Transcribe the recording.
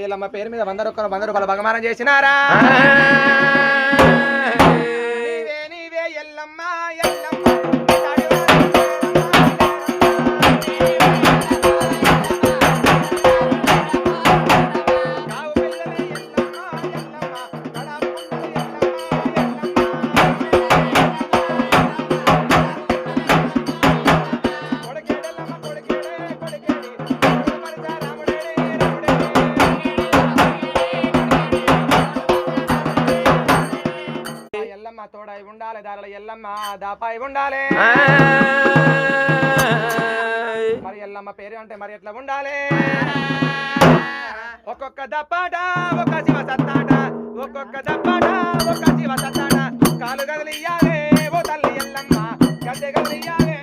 ఎల్లమ్మ పేరు మీద 100 రూపాయలు బహుమానం చేసినారా నీవే ఎల్లమ్మ ఎల్లమ్మ తోడై ఉండాలి దారిలో ఎల్లమ్మ దాపాయి ఉండాలి మరి ఎల్లమ్మ పేరు అంటే మరి ఎట్లా ఉండాలి ఒక్కొక్క దప్పాట ఒక శివ సత్తాట ఒక్కొక్క దప్పాట ఒక శివ సత్తాట కాలు గదిలియాలే ఓ తల్లి ఎల్లమ్మ గద్దె గదిలియాలే